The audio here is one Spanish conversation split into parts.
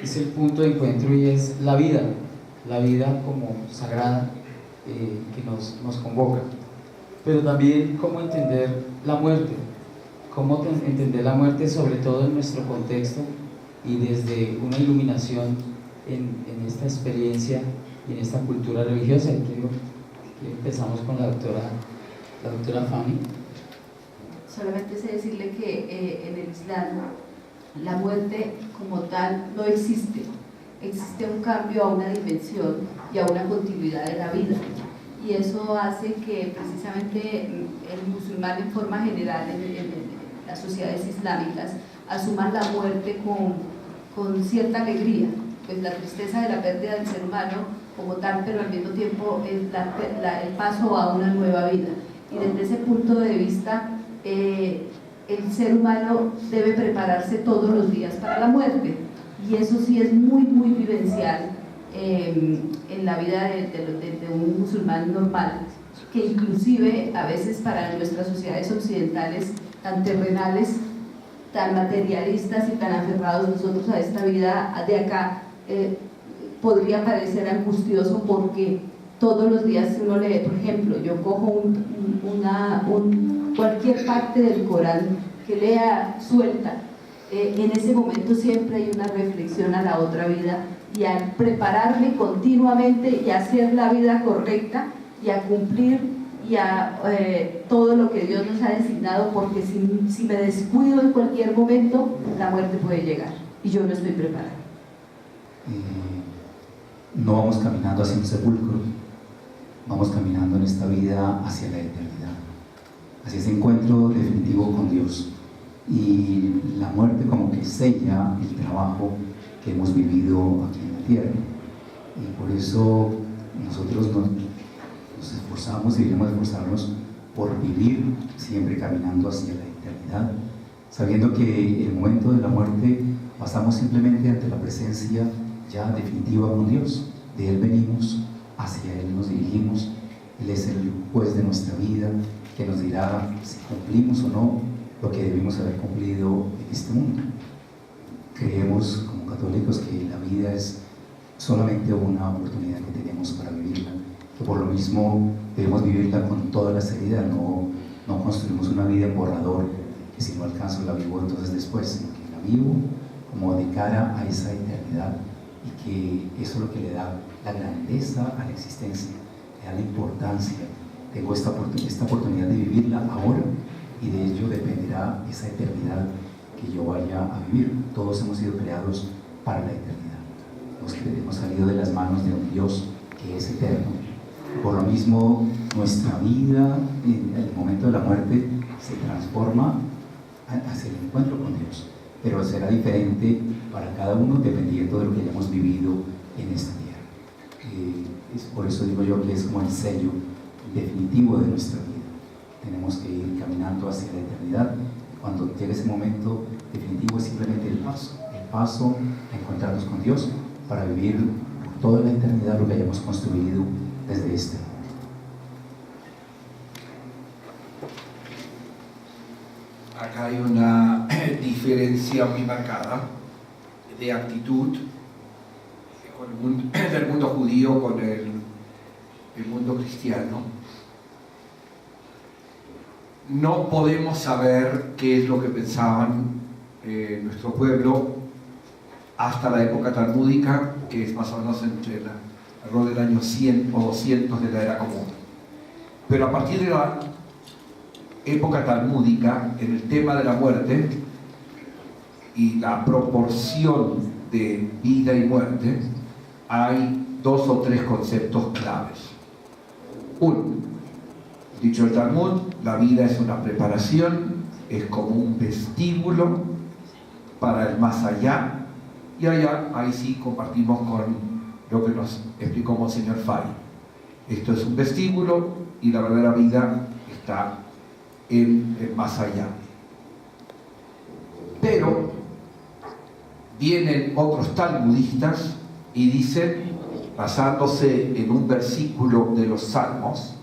es el punto de encuentro y es la vida como sagrada que nos convoca. Pero también cómo entender la muerte, entender la muerte sobre todo en nuestro contexto y desde una iluminación en esta experiencia y en esta cultura religiosa. Y empezamos con la doctora Fahmy. Solamente sé decirle que en el Islam la muerte como tal no existe. Existe un cambio a una dimensión y a una continuidad de la vida. Y eso hace que precisamente el musulmán en forma general en las sociedades islámicas asuman la muerte con cierta alegría, pues la tristeza de la pérdida del ser humano como tal, pero al mismo tiempo el paso a una nueva vida. Y desde ese punto de vista el ser humano debe prepararse todos los días para la muerte, y eso sí es muy muy vivencial en la vida de un musulmán normal, que inclusive a veces para nuestras sociedades occidentales tan terrenales, tan materialistas y tan aferrados nosotros a esta vida de acá, podría parecer angustioso, porque todos los días uno lee, por ejemplo, yo cojo cualquier parte del Corán que lea suelta, en ese momento siempre hay una reflexión a la otra vida, y al prepararme continuamente y a hacer la vida correcta y a cumplir y a todo lo que Dios nos ha designado, porque si me descuido en cualquier momento, la muerte puede llegar y yo no estoy preparada. No vamos caminando hacia un sepulcro, vamos caminando en esta vida hacia la eternidad, hacia ese encuentro definitivo con Dios. Y la muerte como que sella el trabajo que hemos vivido aquí en la tierra. Y por eso nosotros nos esforzamos y debemos esforzarnos por vivir siempre caminando hacia la eternidad, sabiendo que el momento de la muerte pasamos simplemente ante la presencia ya definitiva con Dios. De Él venimos, hacia Él nos dirigimos. Él es el juez de nuestra vida, que nos dirá si cumplimos o no lo que debimos haber cumplido en este mundo. Creemos como católicos que la vida es solamente una oportunidad que tenemos para vivirla, que por lo mismo debemos vivirla con toda la seriedad. No construimos una vida en borrador, que si no alcanzo la vivo entonces después, sino que la vivo como de cara a esa eternidad, y que eso es lo que le da la grandeza a la existencia, le da la importancia. Tengo esta oportunidad de vivirla ahora, y de ello dependerá esa eternidad que yo vaya a vivir. Todos hemos sido creados para la eternidad. Hemos salido de las manos de un Dios que es eterno. Por lo mismo, nuestra vida en el momento de la muerte se transforma hacia el encuentro con Dios, pero será diferente para cada uno dependiendo de lo que hayamos vivido en esta tierra. Por eso digo yo que es como el sello definitivo de nuestra vida. Tenemos que ir caminando hacia la eternidad. Cuando llegue ese momento definitivo es simplemente el paso a encontrarnos con Dios, para vivir por toda la eternidad lo que hayamos construido desde este mundo. Acá hay una diferencia muy marcada de actitud del mundo judío con el mundo cristiano. No podemos saber qué es lo que pensaban nuestro pueblo hasta la época talmúdica, que es más o menos entre alrededor del año 100 o 200 de la era común. Pero a partir de la época talmúdica, en el tema de la muerte y la proporción de vida y muerte, hay 2 o 3 conceptos claves. Uno, dicho el Talmud, la vida es una preparación, es como un vestíbulo para el más allá, y allá, ahí sí compartimos con lo que nos explicó Monseñor Fay. Esto es un vestíbulo y la verdadera vida está en el más allá. Pero vienen otros talmudistas y dicen, basándose en un versículo de los Salmos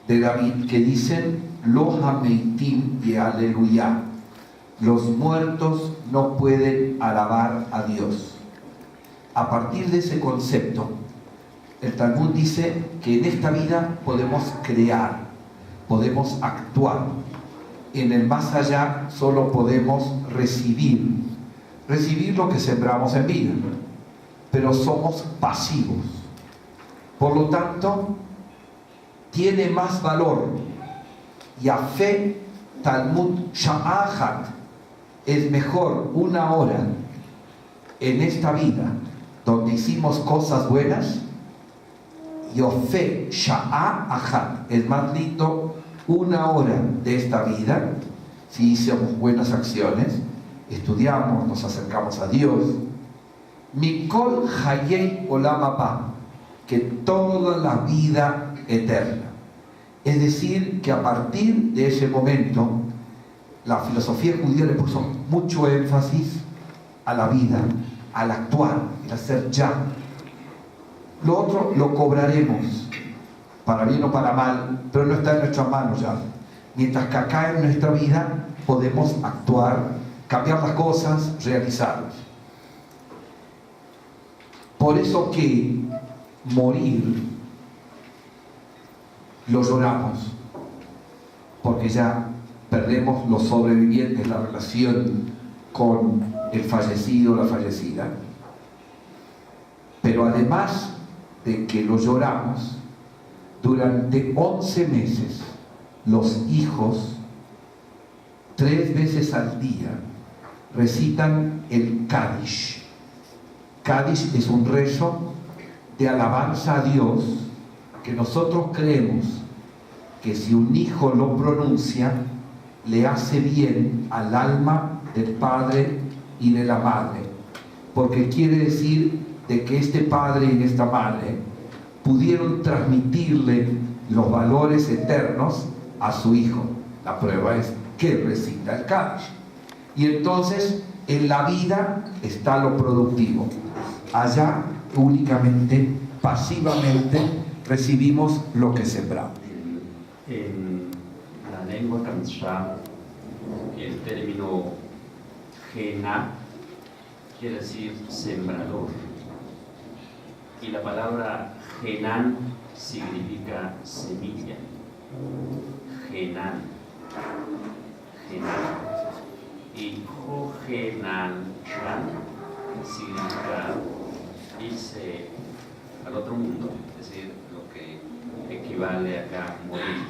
de David, que dicen: Lo hameitim y aleluya, los muertos no pueden alabar a Dios. A partir de ese concepto, el Talmud dice que en esta vida podemos crear, podemos actuar. En el más allá solo podemos recibir lo que sembramos en vida, pero somos pasivos. Por lo tanto, tiene más valor. Yafé Talmud Sha'ahat, es mejor una hora en esta vida donde hicimos cosas buenas. Yofé Sha'ahat, es más lindo una hora de esta vida si hicimos buenas acciones, estudiamos, nos acercamos a Dios. Mikol Hayei Olam Haba, que toda la vida eterna. Es decir, que a partir de ese momento, la filosofía judía le puso mucho énfasis a la vida, al actuar, al hacer ya. Lo otro lo cobraremos, para bien o para mal, pero no está en nuestras manos ya. Mientras que acá en nuestra vida podemos actuar, cambiar las cosas, realizarlas. Por eso que morir lo lloramos, porque ya perdemos los sobrevivientes, la relación con el fallecido o la fallecida. Pero además de que lo lloramos, durante 11 meses los hijos 3 veces al día recitan el Kadish. Kadish es un rezo de alabanza a Dios que nosotros creemos que si un hijo lo pronuncia le hace bien al alma del padre y de la madre, porque quiere decir de que este padre y esta madre pudieron transmitirle los valores eternos a su hijo. La prueba es que recita el Kadish. Y entonces en la vida está lo productivo. Allá únicamente, pasivamente, recibimos lo que sembramos. En la lengua kamsha, el término gena quiere decir sembrador. Y la palabra genan significa semilla. Genan. Y jogenan significa irse al otro mundo, es decir, lo que equivale acá a morir.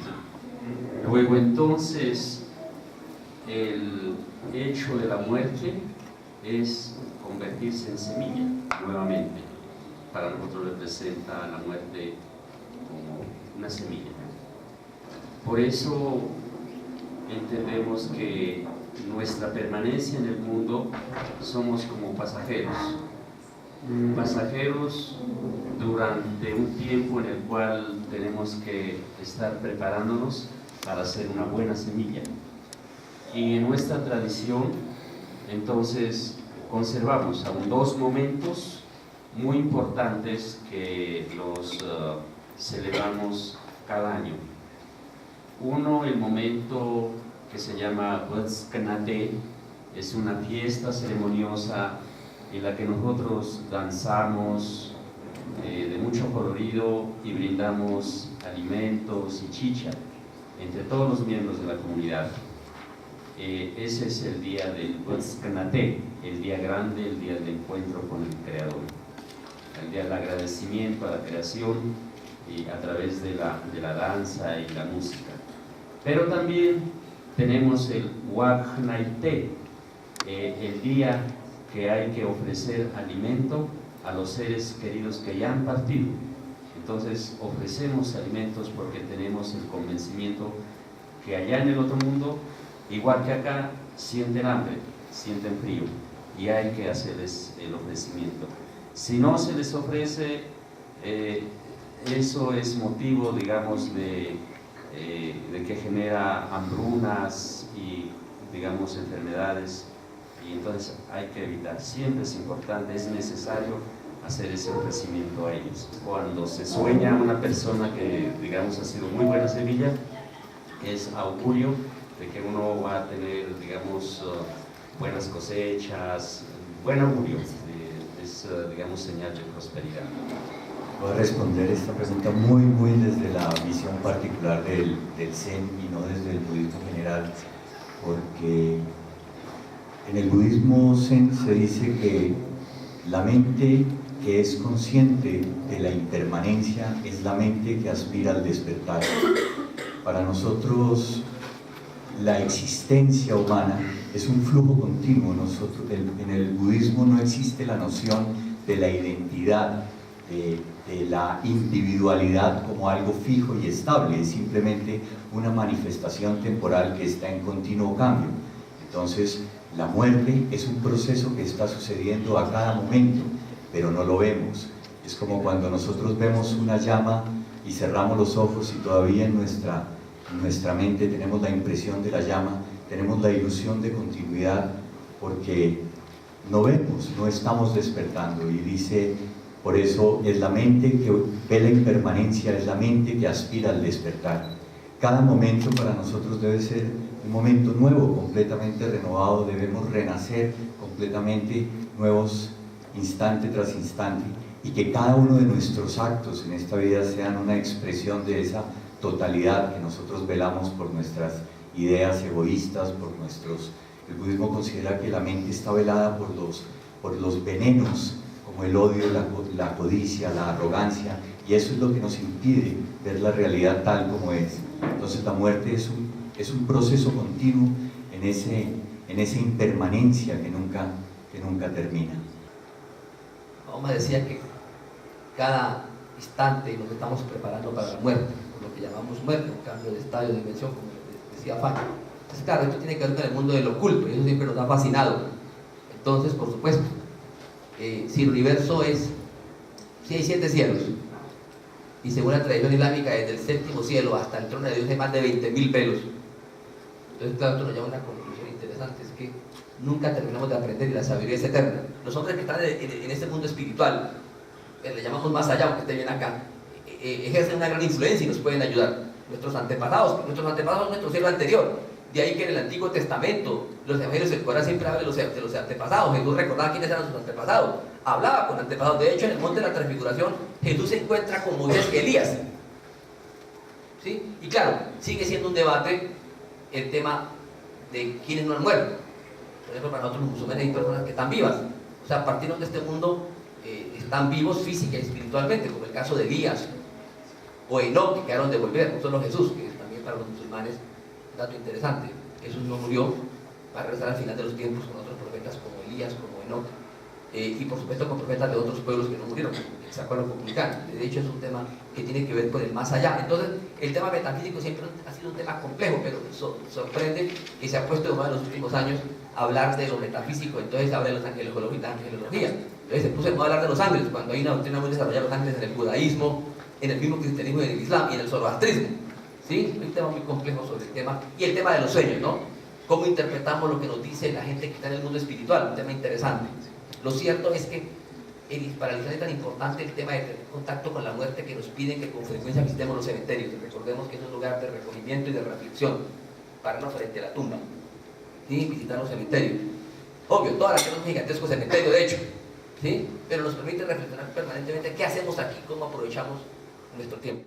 Luego entonces el hecho de la muerte es convertirse en semilla nuevamente. Para nosotros representa la muerte como una semilla. Por eso entendemos que nuestra permanencia en el mundo somos como pasajeros durante un tiempo en el cual tenemos que estar preparándonos para hacer una buena semilla. Y en nuestra tradición entonces conservamos aún 2 momentos muy importantes que los celebramos cada año. Uno, el momento que se llama Kanate, es una fiesta ceremoniosa en la que nosotros danzamos de mucho colorido y brindamos alimentos y chicha entre todos los miembros de la comunidad. Ese es el día del Kanate, el día grande, el día del encuentro con el Creador, el día del agradecimiento a la creación y a través de la danza y la música. Pero también tenemos el Wag Naite, el día que hay que ofrecer alimento a los seres queridos que ya han partido. Entonces ofrecemos alimentos porque tenemos el convencimiento que allá en el otro mundo, igual que acá, sienten hambre, sienten frío y hay que hacerles el ofrecimiento. Si no se les ofrece, eso es motivo, digamos, de que genera hambrunas y, digamos, enfermedades, y entonces hay que evitar. Siempre es importante, es necesario hacer ese ofrecimiento a ellos. Cuando se sueña una persona que, digamos, ha sido muy buena semilla, es augurio de que uno va a tener, digamos, buenas cosechas, buen augurio, es digamos, señal de prosperidad. Voy a responder esta pregunta muy desde la visión particular del Zen y no desde el budismo general, porque en el budismo Zen se dice que la mente que es consciente de la impermanencia es la mente que aspira al despertar. Para nosotros la existencia humana es un flujo continuo. En el budismo no existe la noción de la identidad, de la individualidad como algo fijo y estable, es simplemente una manifestación temporal que está en continuo cambio. Entonces, la muerte es un proceso que está sucediendo a cada momento, pero no lo vemos. Es como cuando nosotros vemos una llama y cerramos los ojos y todavía en nuestra mente tenemos la impresión de la llama, tenemos la ilusión de continuidad, porque no vemos, no estamos despertando. Y dice, por eso es la mente que ve la impermanencia, es la mente que aspira al despertar. Cada momento para nosotros debe ser un momento nuevo, completamente renovado, debemos renacer completamente, nuevos instante tras instante, y que cada uno de nuestros actos en esta vida sean una expresión de esa totalidad que nosotros velamos por nuestras ideas egoístas, por nuestros... El budismo considera que la mente está velada por los venenos, como el odio, la codicia, la arrogancia, y eso es lo que nos impide ver la realidad tal como es. Entonces la muerte es un proceso continuo en esa impermanencia que nunca termina. Mahoma decía que cada instante nos estamos preparando para la muerte, por lo que llamamos muerte, un cambio de estadio, de dimensión, como decía Fátima. Entonces, claro, esto tiene que ver con el mundo del oculto, y eso siempre nos ha fascinado. Entonces, por supuesto, si el universo si hay 7 cielos, y según la tradición islámica, desde el 7º cielo hasta el trono de Dios hay más de 20.000 velos. Entonces, claro, esto nos lleva a una conclusión interesante, es que nunca terminamos de aprender y la sabiduría es eterna. Los hombres que están en este mundo espiritual, le llamamos más allá, aunque esté bien acá, ejercen una gran influencia y nos pueden ayudar. Nuestros antepasados son nuestro cielo anterior. De ahí que en el Antiguo Testamento, los evangelios del Corán siempre hablan de los antepasados. Jesús recordaba quiénes eran sus antepasados, hablaba con antepasados. De hecho, en el monte de la Transfiguración, Jesús se encuentra con Moisés y Elías. ¿Sí? Y claro, sigue siendo un debate el tema de quiénes no han muerto. Por ejemplo, para nosotros los musulmanes hay personas que están vivas, o sea, partimos de este mundo, están vivos física y espiritualmente, como el caso de Elías o Enoc, que quedaron de volver, no solo Jesús, que es también para los musulmanes un dato interesante. Jesús no murió, va a regresar al final de los tiempos con otros profetas como Elías, como Enoc, y por supuesto con profetas de otros pueblos que no murieron, que se acuerdan comunicar. De hecho, es un tema que tiene que ver con el más allá. Entonces, el tema metafísico siempre ha sido un tema complejo, pero sorprende que se ha puesto de moda en los últimos años hablar de lo metafísico. Entonces habla de los angelología. Entonces se puso de moda hablar de los ángeles, cuando hay una doctrina muy desarrollada de los ángeles en el judaísmo, en el mismo cristianismo y en el islam y en el zoroastrismo. ¿Sí? Hay un tema muy complejo sobre el tema, y el tema de los sueños, ¿no? Cómo interpretamos lo que nos dice la gente que está en el mundo espiritual, un tema interesante. Lo cierto es que para el Islam es tan importante el tema de tener contacto con la muerte que nos piden que con frecuencia visitemos los cementerios. Recordemos que es un lugar de recogimiento y de reflexión, pararnos frente a la tumba, ¿sí? Visitar los cementerios. Obvio, toda la que no es un gigantesco cementerio, de hecho, ¿sí? Pero nos permite reflexionar permanentemente qué hacemos aquí, cómo aprovechamos nuestro tiempo.